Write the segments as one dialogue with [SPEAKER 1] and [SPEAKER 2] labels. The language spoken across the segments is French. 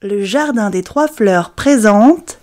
[SPEAKER 1] Le Jardin des Trois Fleurs présente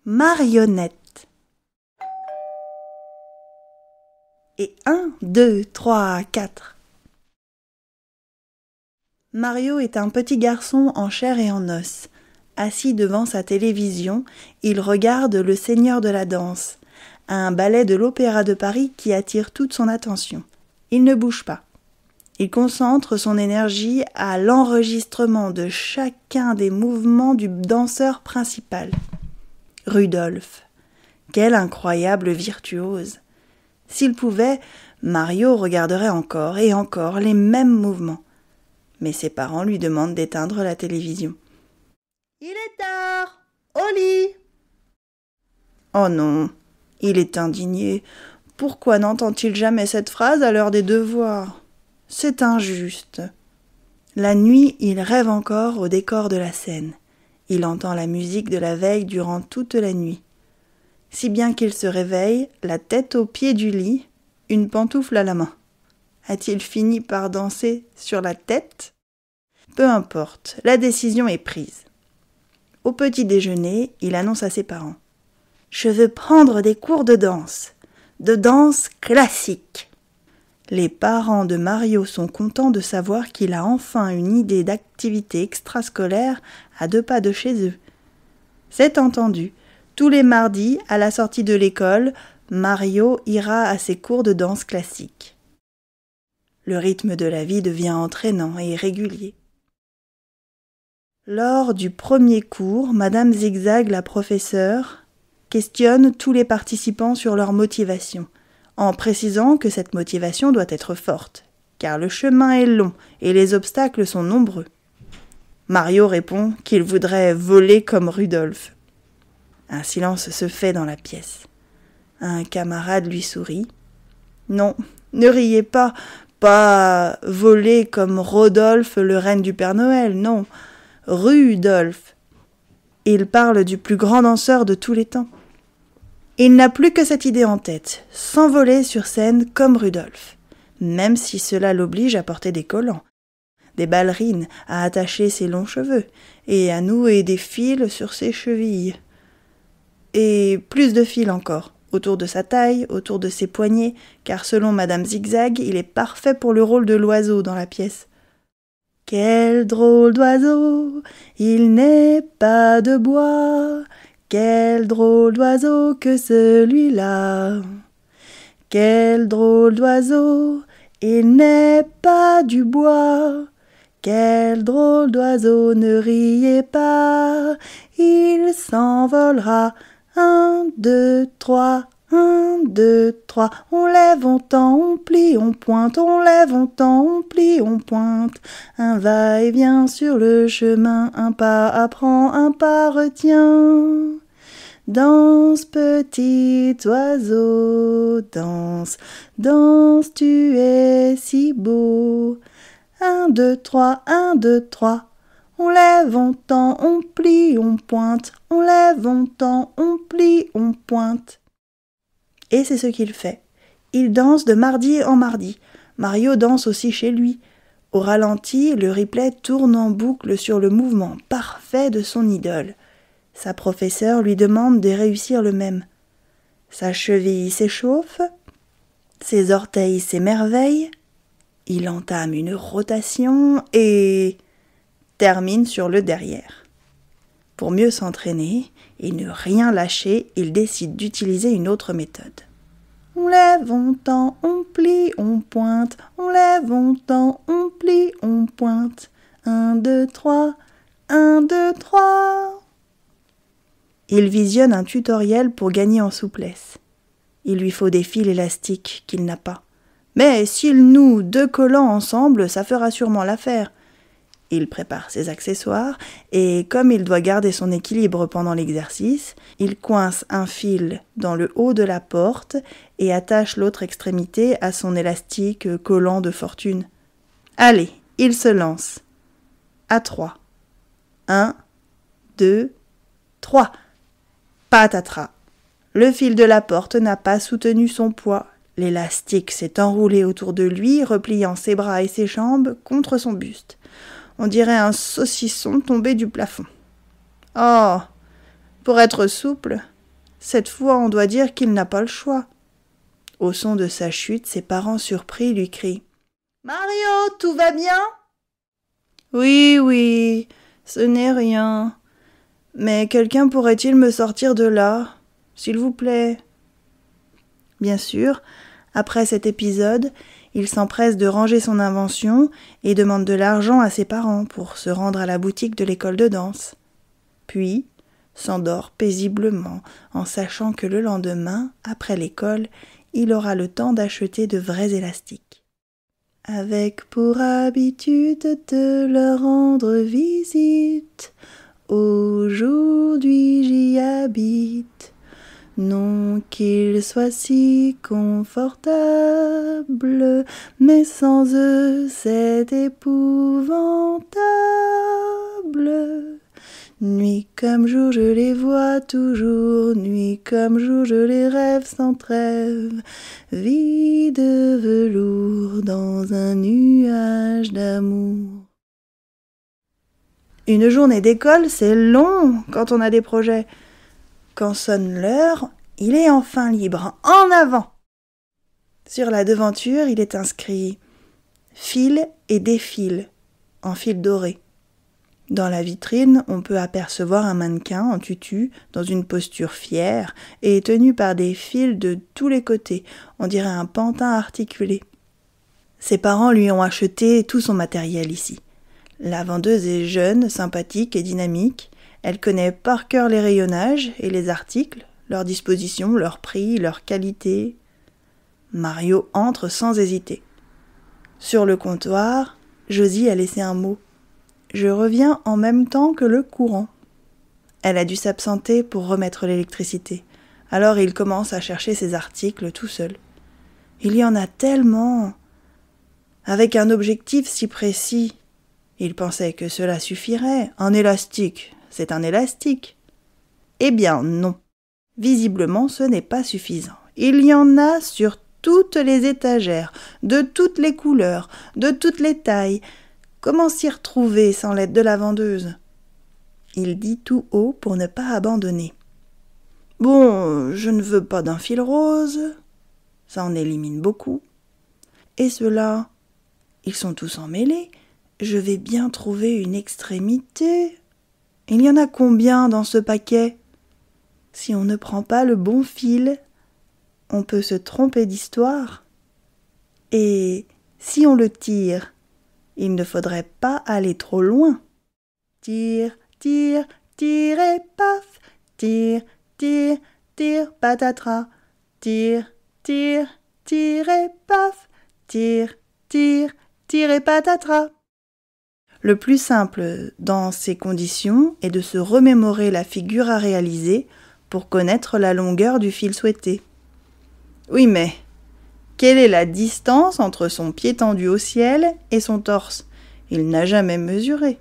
[SPEAKER 1] Marionnette. Et 1, 2, 3, 4. Mario est un petit garçon en chair et en os. Assis devant sa télévision, il regarde Le Seigneur de la Danse, un ballet de l'Opéra de Paris qui attire toute son attention. Il ne bouge pas. Il concentre son énergie à l'enregistrement de chacun des mouvements du danseur principal. Rudolph. Quel incroyable virtuose! S'il pouvait, Mario regarderait encore et encore les mêmes mouvements. Mais ses parents lui demandent d'éteindre la télévision. « Il est tard! Au lit !» Oh non, il est indigné. Pourquoi n'entend-il jamais cette phrase à l'heure des devoirs ? C'est injuste. La nuit, il rêve encore au décor de la scène. Il entend la musique de la veille durant toute la nuit. Si bien qu'il se réveille, la tête au pied du lit, une pantoufle à la main. A-t-il fini par danser sur la tête ? Peu importe, la décision est prise. Au petit déjeuner, il annonce à ses parents. « Je veux prendre des cours de danse classique. » Les parents de Mario sont contents de savoir qu'il a enfin une idée d'activité extrascolaire à 2 pas de chez eux. C'est entendu. Tous les mardis, à la sortie de l'école, Mario ira à ses cours de danse classique. Le rythme de la vie devient entraînant et régulier. Lors du premier cours, Madame Zigzag, la professeure, questionne tous les participants sur leur motivation, en précisant que cette motivation doit être forte, car le chemin est long et les obstacles sont nombreux. Mario répond qu'il voudrait voler comme Rudolph. Un silence se fait dans la pièce. Un camarade lui sourit. « Non, ne riez pas, pas voler comme Rodolphe, le renne du Père Noël, non, Rudolph. Il parle du plus grand danseur de tous les temps. Il n'a plus que cette idée en tête, s'envoler sur scène comme Rudolph, même si cela l'oblige à porter des collants, des ballerines, à attacher ses longs cheveux et à nouer des fils sur ses chevilles. Et plus de fils encore, autour de sa taille, autour de ses poignets, car selon Madame Zigzag, il est parfait pour le rôle de l'oiseau dans la pièce. Quel drôle d'oiseau, il n'est pas de bois, quel drôle d'oiseau que celui-là. Quel drôle d'oiseau, il n'est pas du bois. Quel drôle d'oiseau, ne riez pas, il s'envolera. 1, 2, 3, 1, 2, 3. On lève, on tend, on plie, on pointe, on lève, on tend, on plie, on pointe. Un va-et-vient sur le chemin, un pas apprend, un pas retient. Danse, petit oiseau, danse, danse, tu es si beau. 1, 2, 3, 1, 2, 3. On lève, on tend, on plie, on pointe. On lève, on tend, on plie, on pointe. Et c'est ce qu'il fait. Il danse de mardi en mardi. Mario danse aussi chez lui. Au ralenti, le replay tourne en boucle sur le mouvement parfait de son idole. Sa professeure lui demande de réussir le même. Sa cheville s'échauffe, ses orteils s'émerveillent. Il entame une rotation et termine sur le derrière. Pour mieux s'entraîner et ne rien lâcher, il décide d'utiliser une autre méthode. On lève, on tend, on plie, on pointe. On lève, on tend, on plie, on pointe. 1, 2, 3, 1, 2, 3. Il visionne un tutoriel pour gagner en souplesse. Il lui faut des fils élastiques qu'il n'a pas. Mais s'il noue 2 collants ensemble, ça fera sûrement l'affaire. Il prépare ses accessoires et, comme il doit garder son équilibre pendant l'exercice, il coince un fil dans le haut de la porte et attache l'autre extrémité à son élastique collant de fortune. Allez, il se lance. À 3. 1, 2, 3. Patatras. Le fil de la porte n'a pas soutenu son poids. L'élastique s'est enroulé autour de lui, repliant ses bras et ses jambes contre son buste. On dirait un saucisson tombé du plafond. Oh, pour être souple, cette fois on doit dire qu'il n'a pas le choix. Au son de sa chute, ses parents surpris lui crient « Mario, tout va bien ?»« Oui, oui, ce n'est rien. Mais quelqu'un pourrait-il me sortir de là, s'il vous plaît ?» Bien sûr, après cet épisode, il s'empresse de ranger son invention et demande de l'argent à ses parents pour se rendre à la boutique de l'école de danse. Puis, s'endort paisiblement en sachant que le lendemain, après l'école, il aura le temps d'acheter de vrais élastiques. Avec pour habitude de leur rendre visite, aujourd'hui j'y habite. Non qu'il soit si confortable, mais sans eux c'est épouvantable. Nuit comme jour je les vois toujours, nuit comme jour je les rêve sans trêve, vie de velours dans un nuage d'amour. Une journée d'école, c'est long quand on a des projets. Quand sonne l'heure, il est enfin libre. En avant! Sur la devanture, il est inscrit « Fil et défile » en fil doré. Dans la vitrine, on peut apercevoir un mannequin en tutu, dans une posture fière, et tenu par des fils de tous les côtés, on dirait un pantin articulé. Ses parents lui ont acheté tout son matériel ici. La vendeuse est jeune, sympathique et dynamique. Elle connaît par cœur les rayonnages et les articles, leur disposition, leur prix, leur qualité. Mario entre sans hésiter. Sur le comptoir, Josie a laissé un mot. Je reviens en même temps que le courant. Elle a dû s'absenter pour remettre l'électricité. Alors il commence à chercher ses articles tout seul. Il y en a tellement. Avec un objectif si précis. Il pensait que cela suffirait. Un élastique, c'est un élastique. Eh bien non. Visiblement, ce n'est pas suffisant. Il y en a sur toutes les étagères, de toutes les couleurs, de toutes les tailles. Comment s'y retrouver sans l'aide de la vendeuse? Il dit tout haut pour ne pas abandonner. Bon, je ne veux pas d'un fil rose. Ça en élimine beaucoup. Et ceux-là, ils sont tous emmêlés. Je vais bien trouver une extrémité. Il y en a combien dans ce paquet? Si on ne prend pas le bon fil, on peut se tromper d'histoire. Et si on le tire, il ne faudrait pas aller trop loin. Tire, tire, tire et paf. Tire, tire, tire, patatras. Tire, tire, tire et paf. Tire, tire, tire et patatras. Le plus simple dans ces conditions est de se remémorer la figure à réaliser pour connaître la longueur du fil souhaité. Oui, mais quelle est la distance entre son pied tendu au ciel et son torse? Il n'a jamais mesuré.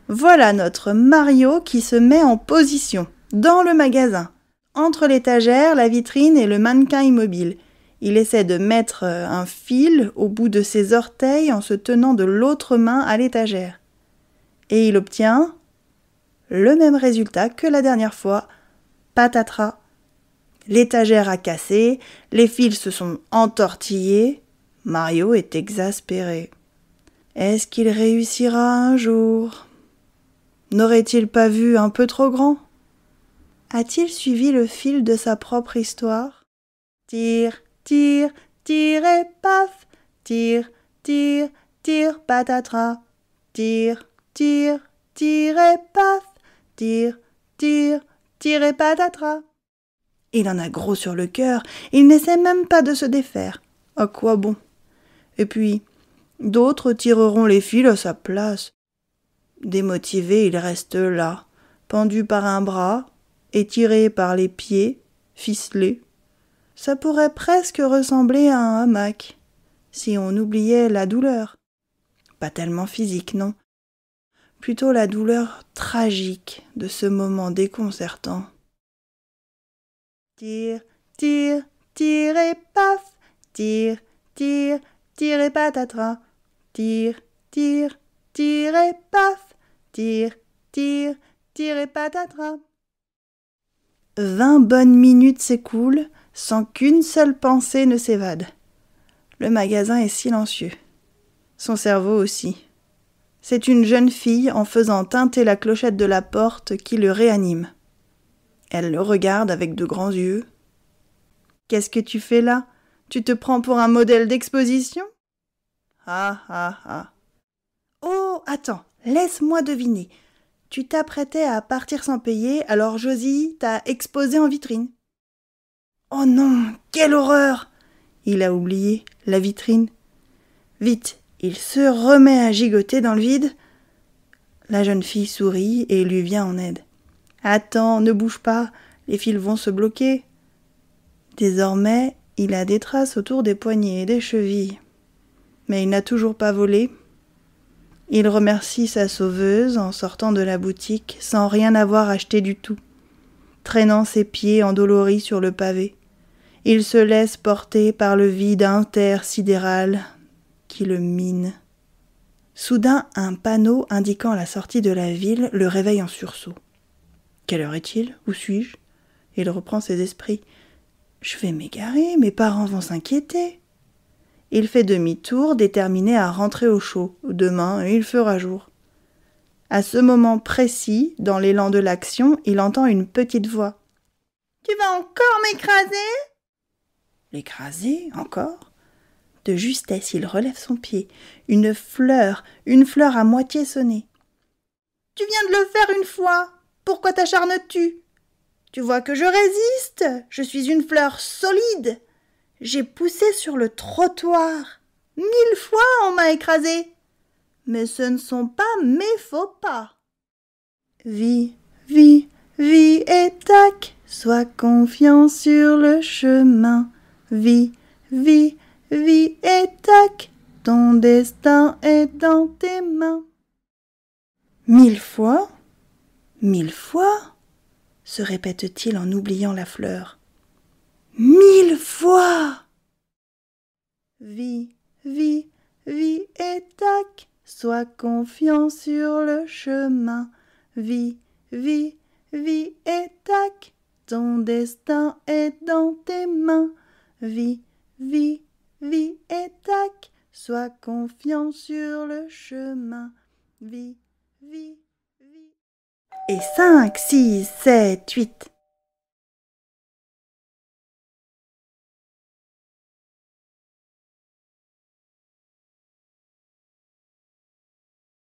[SPEAKER 1] Voilà notre Mario qui se met en position, dans le magasin, entre l'étagère, la vitrine et le mannequin immobile. Il essaie de mettre un fil au bout de ses orteils en se tenant de l'autre main à l'étagère. Et il obtient le même résultat que la dernière fois. Patatras. L'étagère a cassé, les fils se sont entortillés. Mario est exaspéré. Est-ce qu'il réussira un jour? N'aurait-il pas vu un peu trop grand? A-t-il suivi le fil de sa propre histoire? Tire, tire, tire et paf. Tire, tire, tire, patatras. Tire, tire, tire et paf. Tire, tire, tire et patatras. Il en a gros sur le cœur, il n'essaie même pas de se défaire. À quoi bon? Et puis, d'autres tireront les fils à sa place. Démotivé, il reste là, pendu par un bras, étiré par les pieds, ficelé. Ça pourrait presque ressembler à un hamac, si on oubliait la douleur. Pas tellement physique, non. Plutôt la douleur tragique de ce moment déconcertant. Tire, tire, tire et paf. Tire, tire, tire et patatras. Tire, tire, tire et paf. Tire, tire, tire et patatras. 20 bonnes minutes s'écoulent sans qu'une seule pensée ne s'évade. Le magasin est silencieux. Son cerveau aussi. C'est une jeune fille en faisant tinter la clochette de la porte qui le réanime. Elle le regarde avec de grands yeux. « Qu'est-ce que tu fais là ? Tu te prends pour un modèle d'exposition ?»« Ah, ah, ah. »« Oh, attends, laisse-moi deviner. Tu t'apprêtais à partir sans payer, alors Josie t'a exposé en vitrine. »« Oh non, quelle horreur !» Il a oublié la vitrine. Vite, il se remet à gigoter dans le vide. La jeune fille sourit et lui vient en aide. « Attends, ne bouge pas, les fils vont se bloquer. » Désormais, il a des traces autour des poignets et des chevilles. Mais il n'a toujours pas volé. Il remercie sa sauveuse en sortant de la boutique sans rien avoir acheté du tout, traînant ses pieds endoloris sur le pavé. Il se laisse porter par le vide intersidéral qui le mine. Soudain, un panneau indiquant la sortie de la ville le réveille en sursaut. Quelle heure est-il ? Où suis-je ? Il reprend ses esprits. Je vais m'égarer, mes parents vont s'inquiéter. Il fait demi-tour, déterminé à rentrer au chaud. Demain, il fera jour. À ce moment précis, dans l'élan de l'action, il entend une petite voix. « Tu vas encore m'écraser ?» L'écraser, encore ? De justesse, il relève son pied. Une fleur à moitié sonnée. « Tu viens de le faire une fois. Pourquoi t'acharnes-tu ? Tu vois que je résiste. Je suis une fleur solide. J'ai poussé sur le trottoir. 1000 fois on m'a écrasé. Mais ce ne sont pas mes faux pas. Vis, vis, vis et tac. Sois confiant sur le chemin. Vis, vis, vis et tac. Ton destin est dans tes mains. 1000 fois, 1000 fois, se répète-t-il en oubliant la fleur. 1000 fois. Vis, vis, vis et tac. Sois confiant sur le chemin. Vis, vis, vis et tac. Ton destin est dans tes mains. Vis, vis, vis et tac. Sois confiant sur le chemin. Vis, vis, vis. Et 5, 6, 7, 8.